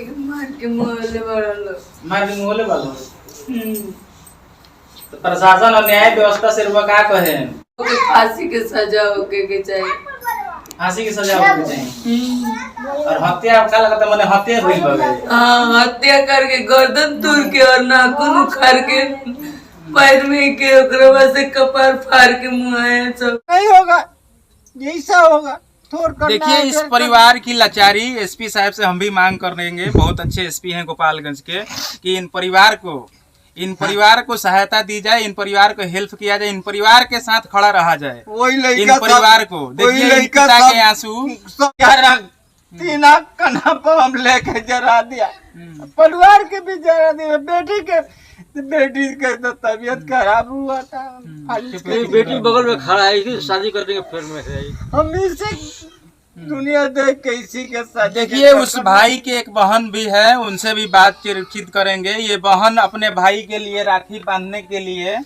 मार के मोहल्ले वालों तो प्रशासन और न्याय व्यवस्था से रुआ का कहे फांसी के सजा होके के चाहिए। फांसी की सजा होनी चाहिए। और हत्या का लगता मैंने हत्या भइल बगे। हाँ, हत्या करके गर्दन तोड़ के और नाखून उखाड़ के पैर में के ओकरे बाद से कपार फाड़ के मुआया सब नहीं होगा, जैसा होगा देखिए इस परिवार की लाचारी एसपी साहब से हम भी मांग कर देंगे। बहुत अच्छे एसपी हैं गोपालगंज के कि इन परिवार को सहायता दी जाए, इन परिवार को हेल्प किया जाए, इन परिवार के साथ खड़ा रहा जाए। इन परिवार को देखिए पिता के आंसू 3 आँख कन्हा पर हम लेके जरा दिया, परिवार के भी जरा दिया, बेटी के तो तबीयत खराब हुआ था। बेटी बगल में खड़ा है, शादी कर देंगे फिर में हम इसे दुनिया देख के इसी के साथ। देखिए उस भाई के एक बहन भी है, उनसे भी बातचीत करेंगे। ये बहन अपने भाई के लिए राखी बांधने के लिए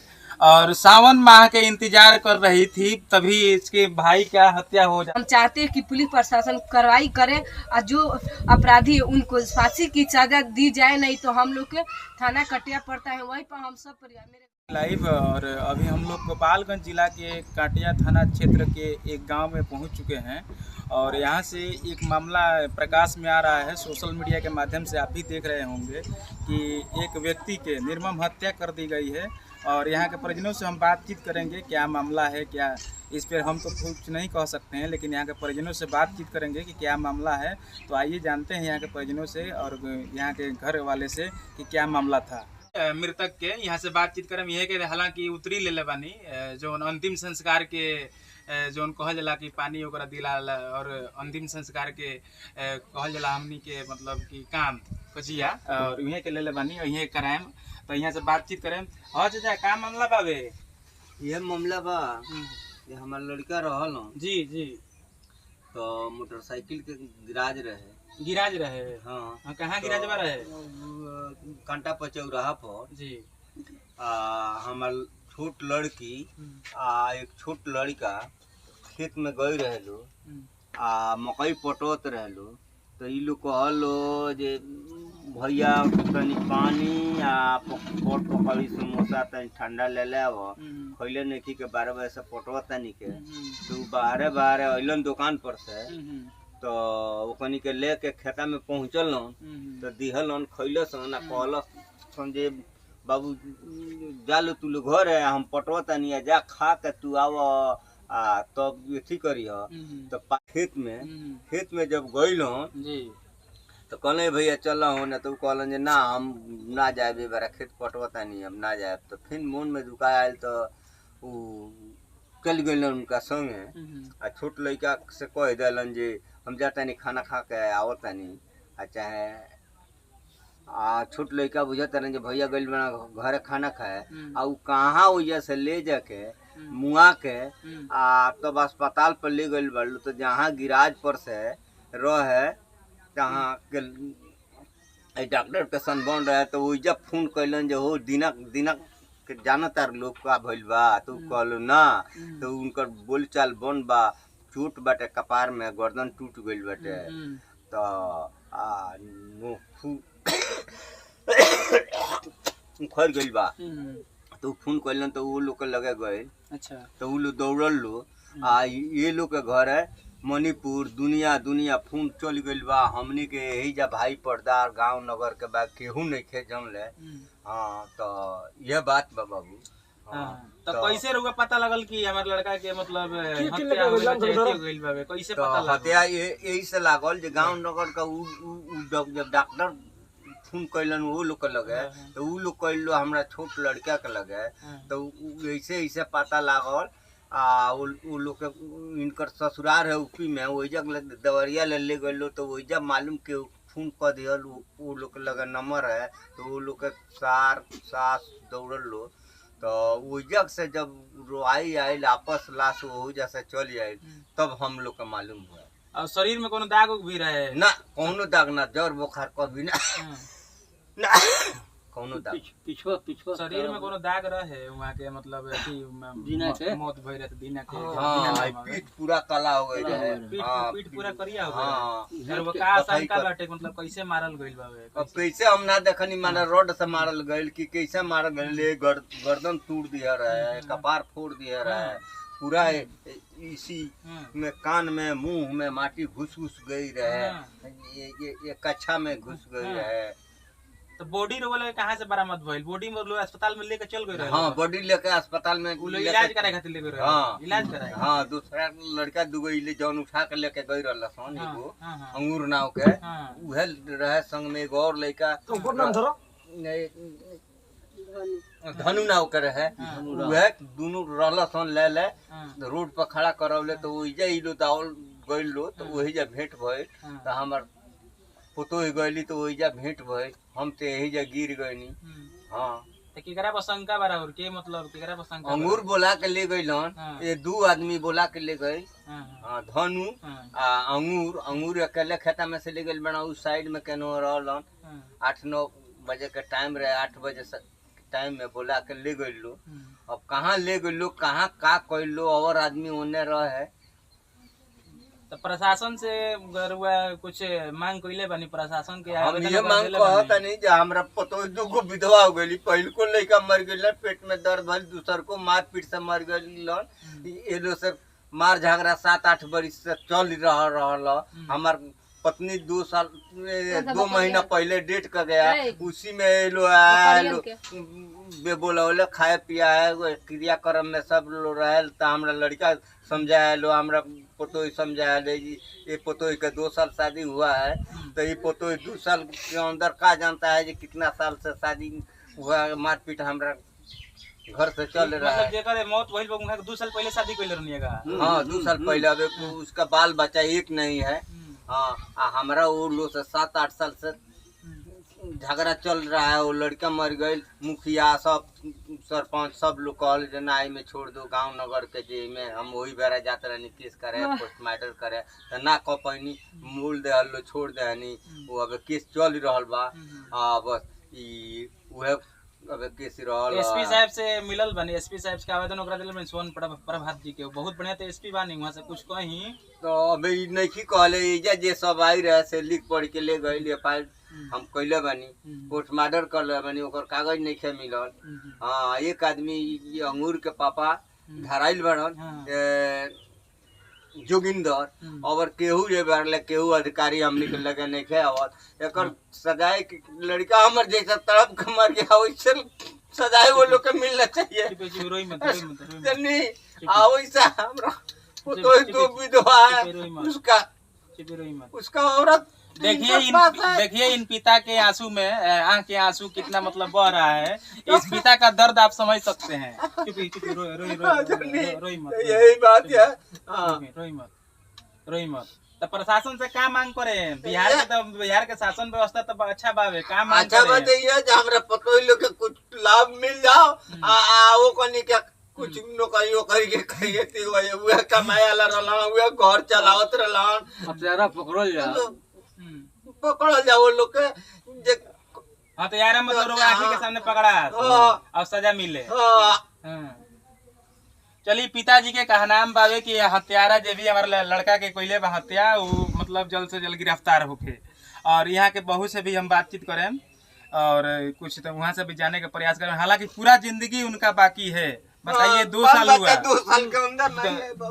और सावन माह के इंतजार कर रही थी, तभी इसके भाई का हत्या हो जाए। हम चाहते हैं कि पुलिस प्रशासन कार्रवाई करे और जो अपराधी है उनको फांसी की सजा दी जाए, नहीं तो हम लोग के थाना कटिया पड़ता है, वहीं पर हम सब परिवार लाइव। और अभी हम लोग गोपालगंज जिला के काटिया थाना क्षेत्र के एक गांव में पहुंच चुके हैं और यहां से एक मामला प्रकाश में आ रहा है। सोशल मीडिया के माध्यम से आप भी देख रहे होंगे कि एक व्यक्ति के निर्मम हत्या कर दी गई है और यहाँ के परिजनों से हम बातचीत करेंगे। क्या मामला है, क्या इस पर हम तो कुछ नहीं कह सकते हैं, लेकिन यहाँ के परिजनों से बातचीत करेंगे कि क्या मामला है। तो आइए जानते हैं यहाँ के परिजनों से और यहाँ के घर वाले से कि क्या मामला था। मृतक के यहाँ से बातचीत करें यह के हालांकि उतरी ले बानी जो अंतिम संस्कार के जो कहल जला कि पानी ओकरा दिलाल और अंतिम संस्कार के कहल जला हमनी के मतलब कि काम कचिया और यहीं के ले बानी और यहीं कराएम। तो यहाँ से बातचीत करें। हाँ चाचा का मामला बाबे? यह मामला बा ये हमार लड़का रहल जी जी तो मोटरसाइकिल के गिराज रहे। हाँ कहाँ गिराज बा रहे? कांटा पर चौराहा पर जी। हमार छोट लड़की एक छोट लड़का खेत में गई रहलो मकई पटोत रहलो। तो ई लोग कहलो जे भैया तनी पानी पट पकड़ी समोसा तनी ठंडा ले ले खैले नहीं के 12 बजे से पटवा तनी के। तो 12 अलन दुकान पर से तो ओकनी के लेके खेता में पहुँचल तो दिहल खैल कहल जे बाबू जालो तू लोग घर है हम पटवा तनी जा खा के तू आव तब ये ठीक करी। तो खेत में जब गइल तो कहले भैया चल न तो कहलन जे ना हम ना जाए बड़ा खेत पटवता नहीं हम ना जाए। तो फिर मन में दुखा आयल तो चल गए उनका संगे आ छोट लड़का से कह दिलन जे हम जाता नहीं खाना खा के आवता नहीं चाहे छोट लड़का बुझता जे भैया गइल बना घर खाना खाए उ कहाँ वजह से ले जाके मुआ के तब अस्पताल पर ले गइल बालू। तो जहाँ गिराज पर से रहे जहाँ के डॉक्टर के सन बन रहे तो वो जब फोन कैलन जो हो दिनक के जानता लोग का भइल बा। तो कहलो ना तो उनकर बोल चाल बन बा चोट बाटे कपार में गर्दन टूट गइल बाटे। तो खर गइल बा तो फोन कैलन तो वो लोग के लगे गए। अच्छा तो वो लोग दौड़ल लो ये लोग के घर है मणिपुर दुनिया फोन चल गइल बा। हमनी के यही जा भाई पर्दार गांव नगर के बा केहू नहीं खे जम ले। हाँ तो यह बात बा बाबू। तो कैसे रुआ पता लगल कि हमारे लड़का के मतलब हत्या गइल बा? कैसे पता लगल? हत्या यही से लागल जे गांव नगर का जब डॉक्टर फोन कैलन वो लोग के लगे तो वो लोग कैलो हमरा छोट लड़का के लगे। तो ऐसे पता लागल वो लोग के इनकर ससुराल है यूपी में वही दवरिया ले गए। तो वही मालूम के फोन कर दिया वो लोग के लगे नंबर है। तो वो लोग के सास दौड़ल लो तो वही से जब रोआई आयल आपस लाश वही से चल आयल तब हम लोग के मालूम हुआ। और शरीर में कोनो दाग भी रहे? ना कोनो दाग ना जर बुखार कभी ना कौनो दाग शरीर में कोनो दाग रहे वहाँ के मतलब मौत भई रहे दीना के हाँ पीठ पूरा काला हो गई रहे पीठ पूरा करिया हो हाँ गया वो का आशंका बाटे मतलब कैसे मारल गइल बावे अब कैसे हम ना देखनी माना रोड से मारल गइल कि कैसे मारल गइल गर्दन तोड़ दिया रहे कपार फोड़ दिया रहे पूरा इसी में कान में मुंह में माटी घुस गई रहे ये कच्छा में घुस गई रहे। तो बॉडी रोले कहाँ से बरामद भइल बॉडी में लोग अस्पताल में लेके चल गए रहे हाँ बॉडी लेके अस्पताल में इलाज कराए खातिर लेके रहे हाँ इलाज कराए हाँ दूसरा लड़का दुगो इले जौन उठा के लेके गई रहल सन एगो अंगूर नाव के उहे रहे संग में एगो और लड़का धनु नाव के रहे उहे दोनों रहल सन ले रोड पर खड़ा करवले तो ओइजा इलो दावल गइल लो तो ओहिजा भेंट भइल तो हमर फोटो गइली तो ओइजा भेंट भइल हम तो यही जा गिर गइनी। हाँ तो केकरा पर शंका बराबर के मतलब केकरा पर शंका अंगूर बोला के ले गइलन ये दो आदमी बोला के ले गए धनु अंगूर अकेले खेता में से ले गइल बना उस साइड में केनो रहलन 8-9 बजे के टाइम रहे 8 बजे टाइम में बोला के ले गइल लो अब कहाँ ले गइल लो कहाँ का कइल लो और आदमी ओने रहे। तो प्रशासन से गरुआ कुछ मांग कइले बानी प्रशासन के हम ये मांग कहता नहीं जे हमरा पतो दुगो विधवा हो गइली पहिल को लइका मर गइल पेट में दर्द भइल दूसर को मार पीट से मर गइल ये लो से मार झगड़ा 7-8 बरिस से चल रहल हमार पत्नी 2 महीना पहले डेट कर गया उसी में लो आयल बोला खाए पिया है क्रियाक्रम में सब लोग रहल तो हमरा लड़का समझाया लो हमरा पोतोई समझाया ले ये पोतोई का 2 साल शादी हुआ है तो ये पोतोई 2 साल के अंदर का जानता है कि कितना साल से शादी हुआ मारपीट हमरा घर से चल रहा है। जेकर मौत भइल बा 2 साल पहले शादी कइले रहनिएगा हाँ 2 साल पहले अब उसका बाल बच्चा एक नहीं है। हाँ हमरा वो लोग से 7-8 साल से झगड़ा चल रहा है वो लड़का मर गई मुखिया सब सरपंच सब लोग कहल जनाई में छोड़ दो गांव नगर के जे में हम वही बेरा जाते रहनी केस करे पोस्टमार्टम करे तो ना कह पैनी मूल दे लो छोड़ दे वो अब केस चल रहा बा बस उहे अब केस रहल एसपी साहब से मिलल बनी एसपी साहब के आवेदन ओकरा दिल में सोन प्रभात जी के बहुत बढ़िया तो एसपी बानी वहां से कुछ कहीं तो अबे नहीं कहले इजा जे सब आई रहे से लिख पढ़ के ले गई फाइल हम कैले बानी पोस्टमार्टम कर ले बानी ओकर कागज नहीं खे मिलल। हाँ एक आदमी अंगूर के पापा धराइल बड़न जोगिंदर और केहू जे बारले केहू अधिकारी हमनी के लगे नहीं खे आवत एकर सजाए लड़का हमर जैसा तड़प के मर गया वैसे सजाए वो लोग के मिलना चाहिए नहीं वैसा हमरा तो विधवा है उसका औरत देखिए इन पिता के आंसू में आंख के आंसू कितना मतलब बह रहा है इस पिता का दर्द आप समझ सकते हैं। रोई मत यही बात है रोई मत तो प्रशासन से क्या मांग करे बिहार के शासन व्यवस्था तो अच्छा बावे का मांग अच्छा बताइए हमरा पतो लोग के कुछ लाभ मिल जाओ वो कनी के कुछ नौकरी वोकरी के कहिए ती कमाए वाला रहला घर चलावत रहला अब पकड़ल जा पकड़ल जाओ लोग के हाँ तो यार मतलब आंखी के सामने पकड़ा और सजा मिले। चलिए पिताजी के कहनाम बावे कि हत्यारा जे भी हमारा लड़का के कोयले बा हत्या वो मतलब जल्द से जल्द गिरफ्तार होके और यहाँ के बहू से भी हम बातचीत करें और कुछ तो वहाँ से भी जाने का प्रयास करें। हालांकि पूरा जिंदगी उनका बाकी है बताइए 2 साल हुआ 2 साल के अंदर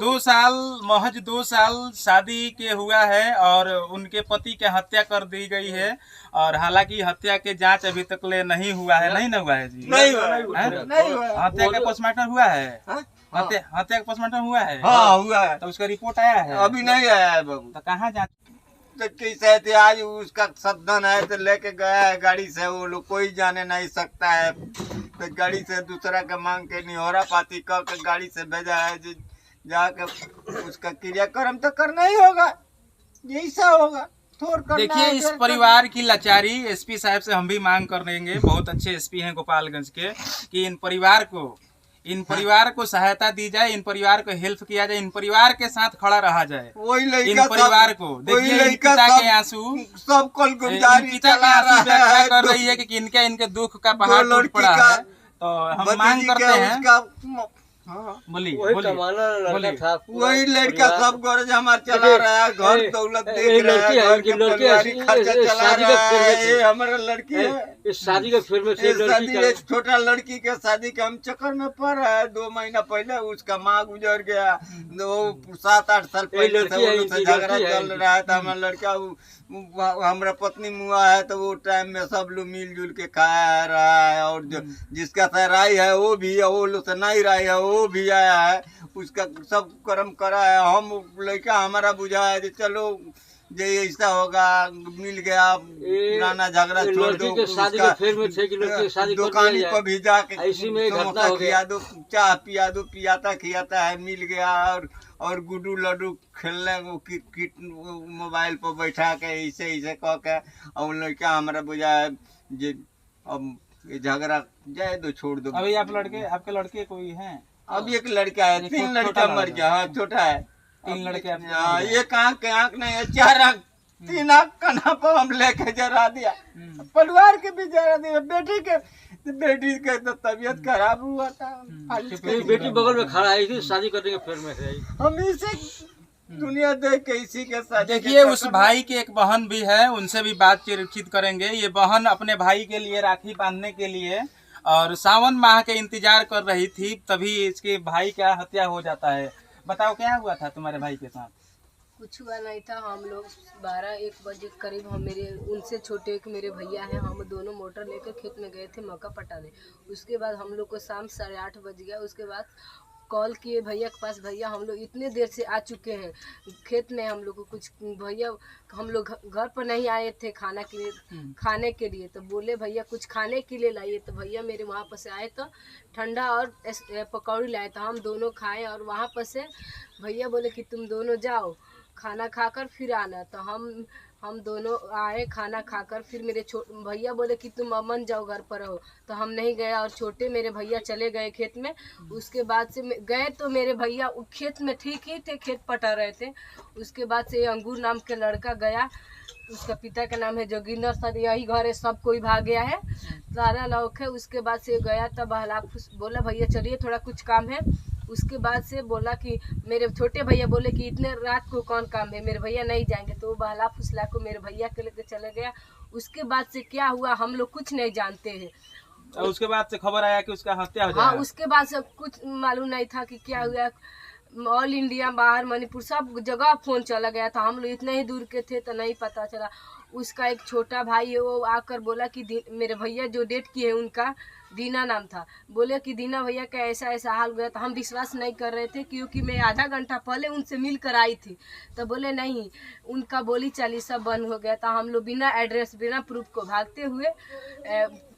2 साल महज 2 साल शादी के हुआ है और उनके पति के हत्या कर दी गई है और हालांकि हत्या के जांच अभी तक ले नहीं हुआ है नहीं ना हुआ है जी नहीं हुआ हत्या का पोस्टमार्टम हुआ है हत्या का पोस्टमार्टम हुआ है हाँ हुआ है तो उसका रिपोर्ट आया है अभी नहीं आया है बाबू तो कहाँ जांच तो कैसे थे आज उसका सदन है तो लेके गया है गाड़ी से वो लोग कोई जाने नहीं सकता है तो गाड़ी से दूसरा के मांग के निहोरा पाती कर के गाड़ी से भेजा है जाके उसका क्रियाक्रम तो करना ही होगा यही सा होगा। देखिए इस परिवार की लाचारी एसपी साहब से हम भी मांग कर देंगे बहुत अच्छे एसपी हैं गोपालगंज के कि इन परिवार को इन परिवार को सहायता दी जाए, इन परिवार को हेल्प किया जाए, इन परिवार के साथ खड़ा रहा जाए। वही इन लड़का परिवार को देखिए, इन पिता के आंसू, सब कल इन गुजारी पिता के आंसू व्याख्या कर रही है कि इनके दुख का पहाड़ टूट पड़ा है। तो हम मांग करते हैं, बोलिए वही लड़का सब गरज हमार चला रहा है, घर दौलत देख रहा है, घर के परिवारी खर्चा चला रहा है। ये हमारा लड़की है, इस शादी का फिर में से शादी एक छोटा लड़की के शादी के हम चक्कर में पड़ रहा है। 2 महीना पहले उसका माँ गुजर गया, 7-8 साल पहले से वो लोग से झगड़ा चल रहा है। तो हमारा लड़का हमारा पत्नी मुआ है, तो वो टाइम में सब लोग मिलजुल के खा रहा है। और जो जिसका सराई है वो भी है, वो लोग से नहीं रही है वो भी आया है, उसका सब कर्म करा है। हम लड़का हमारा बुझा है कि चलो जे ऐसा होगा, मिल गया, पुराना झगड़ा छोड़ दो, दुकान पर भी जाके समोसा खिया दो, चाय पिया दो, पियाता खियाता है, मिल गया। और गुड्डू लड्डू खेलने को किट मोबाइल पर बैठा के ऐसे ऐसे कह के, और लड़का हमारा बुझा है जे अब ये झगड़ा जाए दो, छोड़ दो। अभी आपके लड़के कोई हैं? अब एक लड़का है, 3 लड़का मर गया। हाँ, छोटा है, 3 लड़के। एक आँख के आँख नहीं है, 4 आँख, 3 आँख कन्हा पर हम लेके जरा दिया, परिवार के भी जरा दिया। बेटी के तो तबीयत खराब हुआ था, बेटी बगल में खड़ा है, इसी शादी करने के फिर में से हम इसे दुनिया देख के इसी के साथ। देखिए, उस भाई की एक बहन भी है, उनसे भी बातचीत करेंगे। ये बहन अपने भाई के लिए राखी बांधने के लिए और सावन माह के इंतजार कर रही थी, तभी इसके भाई का हत्या हो जाता है। बताओ क्या हुआ था तुम्हारे भाई के साथ? कुछ हुआ नहीं था। हम लोग 12-1 बजे करीब, हम उनसे छोटे एक मेरे भैया हैं, हम दोनों मोटर लेकर खेत में गए थे मक्का पटाने। उसके बाद हम लोग को शाम 8:30 बज गया। उसके बाद कॉल किए भैया के पास, भैया हम लोग इतने देर से आ चुके हैं खेत में, हम लोग को कुछ, भैया हम लोग घर पर नहीं आए थे खाने के लिए। तो बोले भैया कुछ खाने के लिए लाइए। तो भैया मेरे वहाँ पर से आए तो ठंडा और पकौड़ी लाए, तो हम दोनों खाए। और वहाँ पर से भैया बोले कि तुम दोनों जाओ खाना खाकर फिर आना। तो हम दोनों आए खाना खाकर। फिर मेरे भैया बोले कि तुम अमन जाओ घर पर रहो, तो हम नहीं गए और छोटे मेरे भैया चले गए खेत में। उसके बाद से गए तो मेरे भैया खेत में ठीक ही थे, खेत पटा रहे थे। उसके बाद से अंगूर नाम के लड़का गया, उसका पिता का नाम है जोगिंदर सर, यही घर है, सब कोई भाग गया है, सारा लोग है। उसके बाद से गया तब बोला भैया चलिए थोड़ा कुछ काम है। उसके बाद से बोला कि मेरे छोटे भैया बोले कि इतने रात को कौन काम है, मेरे भैया नहीं जाएंगे। तो वो बहला फुसला को मेरे भैया के लेके चले गया। उसके बाद से क्या हुआ हम लोग कुछ नहीं जानते हैं। और उसके बाद से खबर आया कि उसका हत्या हो जाएगा। हाँ, उसके बाद से कुछ मालूम नहीं था कि क्या हुआ। ऑल इंडिया, बाहर, मणिपुर, सब जगह फोन चला गया था। हम लोग इतने ही दूर के थे तो नहीं पता चला। उसका एक छोटा भाई है, वो आकर बोला कि मेरे भैया जो डेट किए उनका दीना नाम था, बोले कि दीना भैया का ऐसा ऐसा हाल हुआ। तो हम विश्वास नहीं कर रहे थे, क्योंकि मैं आधा घंटा पहले उनसे मिल कर आई थी। तो बोले नहीं, उनका बोली चाली सब बंद हो गया था। हम लोग बिना एड्रेस, बिना प्रूफ को भागते हुए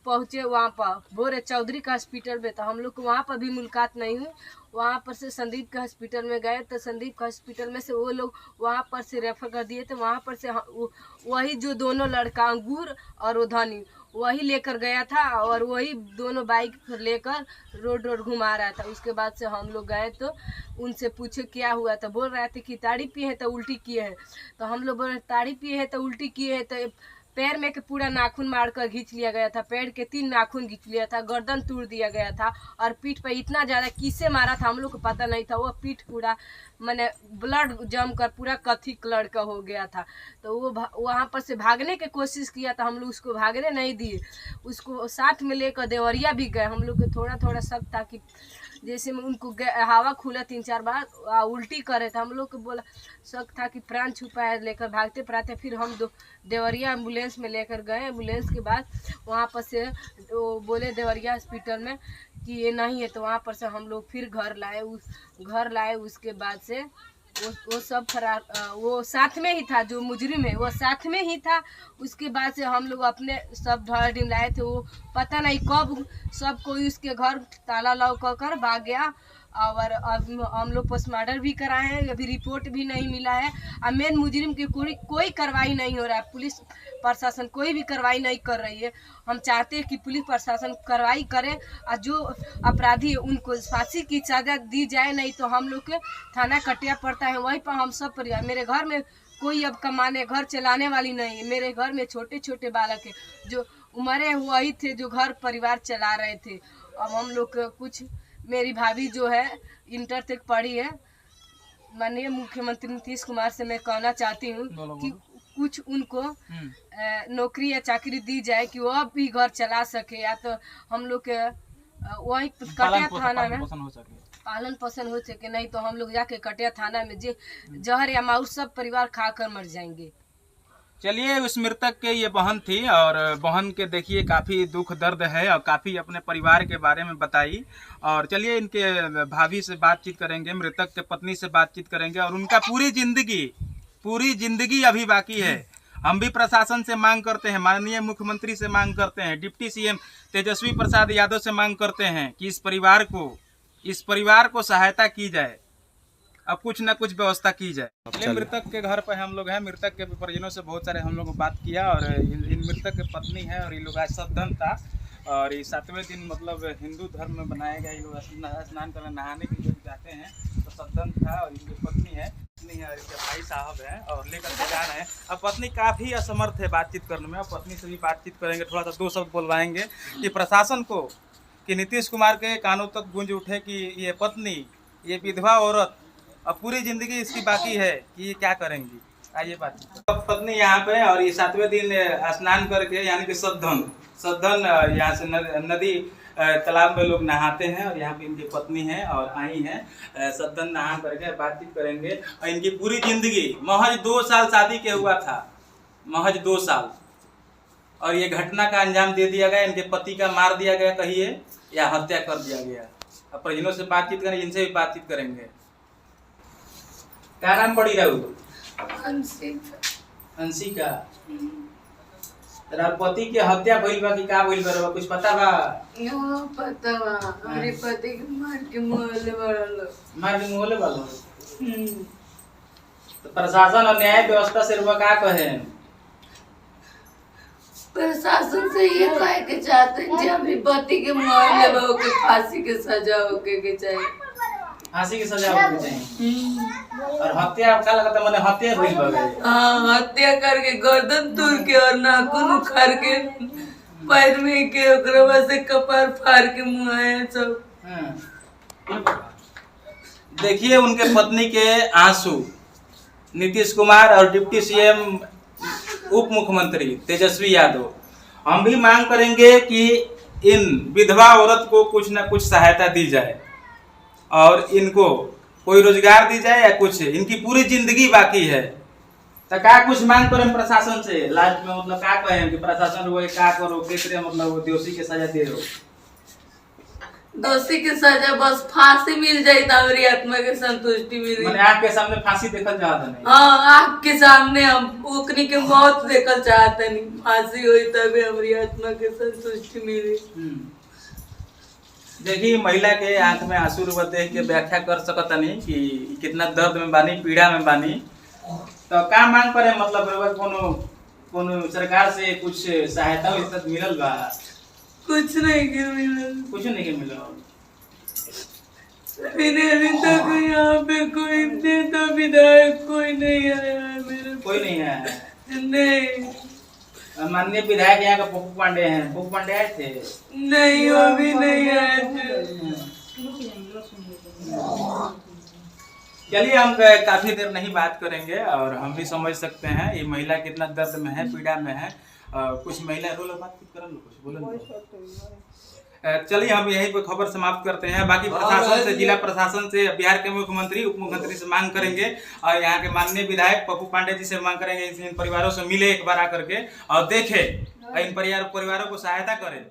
पहुँचे वहाँ पर भोरे चौधरी का हॉस्पिटल में। तो हम लोग को वहाँ पर भी मुलाकात नहीं हुई। वहाँ पर से संदीप के हॉस्पिटल में गए, तो संदीप के हॉस्पिटल में से वो लोग वहाँ पर से रेफर कर दिए थे। वहाँ पर से वही जो दोनों लड़का अंगूर और वो धनी वही लेकर गया था, और वही दोनों बाइक लेकर रोड घुमा रहा था। उसके बाद से हम लोग गए तो उनसे पूछे क्या हुआ, तो बोल रहे थे कि ताड़ी पिए हैं तो उल्टी किए हैं। तो हम लोग बोले ताड़ी पिए हैं तो उल्टी किए हैं। तो पैर में के पूरा नाखून मारकर घींच लिया गया था, पैर के 3 नाखून घींच लिया था, गर्दन तोड़ दिया गया था, और पीठ पे इतना ज़्यादा किससे मारा था हम लोग को पता नहीं था। वो पीठ पूरा मैंने ब्लड जम कर पूरा कथी कलर का हो गया था। तो वो वहाँ पर से भागने की कोशिश किया था, हम लोग उसको भागने नहीं दिए। उसको साथ में लेकर देवरिया भी गए। हम लोग को थोड़ा थोड़ा शक था कि जैसे में उनको हवा खुला 3-4 बार उल्टी करे थे। हम लोग को बोला शक था कि प्राण छुपा है, लेकर भागते पड़ाते। फिर हम देवरिया एम्बुलेंस में लेकर गए। एम्बुलेंस के बाद वहाँ पर से वो बोले देवरिया हॉस्पिटल में कि ये नहीं है। तो वहाँ पर से हम लोग फिर घर लाए। उसके बाद से वो सब फरार, वो साथ में ही था, जो मुजरिम है वो साथ में ही था। उसके बाद से हम लोग अपने सब ढाल लाए थे। वो पता नहीं कब सब कोई उसके घर ताला लगा कर भाग गया। और अब हम लोग पोस्टमार्टम भी कराए हैं, अभी रिपोर्ट भी नहीं मिला है। और मेन मुजरिम की कोई कार्रवाई नहीं हो रहा है, पुलिस प्रशासन कोई भी कार्रवाई नहीं कर रही है। हम चाहते हैं कि पुलिस प्रशासन कार्रवाई करे और जो अपराधी है उनको फांसी की सजा दी जाए, नहीं तो हम लोग के थाना कटिया पड़ता है, वहीं पर हम सब परिवार, मेरे घर में कोई अब कमाने घर चलाने वाली नहीं है, मेरे घर में छोटे छोटे बालक है जो उम्रे वही थे जो घर परिवार चला रहे थे। अब हम लोग कुछ, मेरी भाभी जो है इंटर तक पढ़ी है, माननीय मुख्यमंत्री नीतीश कुमार से मैं कहना चाहती हूँ कि कुछ उनको नौकरी या चाकरी दी जाए कि वो अब भी घर चला सके, या तो हम लोग के वही कटिया थाना में पालन पोषण हो सके, नहीं तो हम लोग जाके कटिया थाना में जहर या माउस सब परिवार खाकर मर जाएंगे। चलिए, उस मृतक के ये बहन थी और बहन के देखिए काफ़ी दुख दर्द है और काफ़ी अपने परिवार के बारे में बताई। और चलिए इनके भाभी से बातचीत करेंगे, मृतक के पत्नी से बातचीत करेंगे और उनका पूरी जिंदगी अभी बाकी है। हम भी प्रशासन से मांग करते हैं, माननीय मुख्यमंत्री से मांग करते हैं, डिप्टी सीएम तेजस्वी प्रसाद यादव से मांग करते हैं कि इस परिवार को सहायता की जाए, अब कुछ न कुछ व्यवस्था की जाए। चलिए, मृतक के घर पर हम लोग हैं, मृतक के परिजनों से बहुत सारे हम लोग बात किया और इन मृतक की पत्नी है और ये लोग आज सप्तम था और ये 7वें दिन मतलब हिंदू धर्म में बनाया गया, ये लोग स्नान करने नहाने के लिए जाते हैं तो सप्तम था और इनकी पत्नी है और इनके भाई साहब हैं और लेकर के जा रहे हैं। अब पत्नी काफ़ी असमर्थ है बातचीत करने में, और पत्नी से भी बातचीत करेंगे, थोड़ा सा 2 शब्द बोलवाएंगे कि प्रशासन को, कि नीतीश कुमार के कानों तक गूंज उठे कि ये पत्नी, ये विधवा औरत अब पूरी जिंदगी इसकी बाकी है कि ये क्या करेंगी। आइए बात। पत्नी यहाँ पे और ये 7वें दिन स्नान करके यानी कि सद्धन यहाँ से नदी तालाब में लोग नहाते हैं और यहाँ पे इनकी पत्नी है और आई हैं सद्धन नहा करके बातचीत करेंगे। और इनकी पूरी जिंदगी महज 2 साल शादी के हुआ था, महज 2 साल, और ये घटना का अंजाम दे दिया गया, इनके पति का मार दिया गया कहिए या हत्या कर दिया गया। अब परिजनों से बातचीत करेंगे, इनसे भी बातचीत करेंगे। क्या नाम पड़ी रहू? अंशिका। तेरा पति के हत्या भइल बा कि का भइल बा, कुछ पता बा? पता बा, हमारे पति के मार के मुहले वाला। तो प्रशासन और न्याय व्यवस्था से रुआ का कहे? प्रशासन से ये कहे के चाहते हैं कि हमारे पति के मुहले बा के फांसी के सजा होके के चाहिए, फांसी की सजा होनी चाहिए। और हत्या का लगता मैंने हत्या भइल बा। हाँ, हत्या करके गर्दन तोड़ के और नाखून उखाड़ के पैर में के ओकरा से कपार फाड़ के मुआए सब। देखिए उनके पत्नी के आंसू। नीतीश कुमार और डिप्टी सीएम उप मुख्यमंत्री तेजस्वी यादव, हम भी मांग करेंगे कि इन विधवा औरत को कुछ न कुछ सहायता दी जाए और इनको कोई रोजगार दी जाए या कुछ, इनकी पूरी जिंदगी बाकी है। तो क्या कुछ मांग करें प्रशासन से लास्ट में, मतलब क्या कहें कि प्रशासन वो क्या करो, कैसे मतलब दोषी के सजा दे दो? दोषी की सजा बस फांसी मिल जाए तो हमारी आत्मा के संतुष्टि मिली। मैंने आँख के सामने फांसी देखल चाहता नहीं। हाँ, आँख के सामने हम ओकनी के मौत देखल चाहते नहीं, फांसी हुई तभी हमारी आत्मा के संतुष्टि मिली। देखिए महिला के आंख में आंसू देख के व्याख्या कर सकता नहीं कि कितना दर्द में बानी, पीड़ा में बानी। तो क्या मांग करे, मतलब कोनो सरकार से कुछ सहायता मिलल बा? कुछ नहीं के मिलल, कुछ नहीं के मिलल। अभी तक यहाँ पे कोई नेता विधायक कोई नहीं आया है, मेरे कोई नहीं आया है? नहीं। माननीय विधायक यहाँ का पप्पू पांडे हैं, पप्पू पांडे आए थे? नहीं, वो भी नहीं आए थे। चलिए, हम काफी देर नहीं बात करेंगे और हम भी समझ सकते हैं ये महिला कितना दर्द में है, पीड़ा में है। कुछ महिला रो लो, बातचीत करो, कुछ बोलो। चलिए, हम यहीं पर खबर समाप्त करते हैं। बाकी प्रशासन से, जिला प्रशासन से, बिहार के मुख्यमंत्री, उप मुख्यमंत्री से मांग करेंगे और यहाँ के माननीय विधायक पप्पू पांडे जी से मांग करेंगे इन परिवारों से मिले एक बार आकर के और देखें, इन परिवारों को सहायता करें।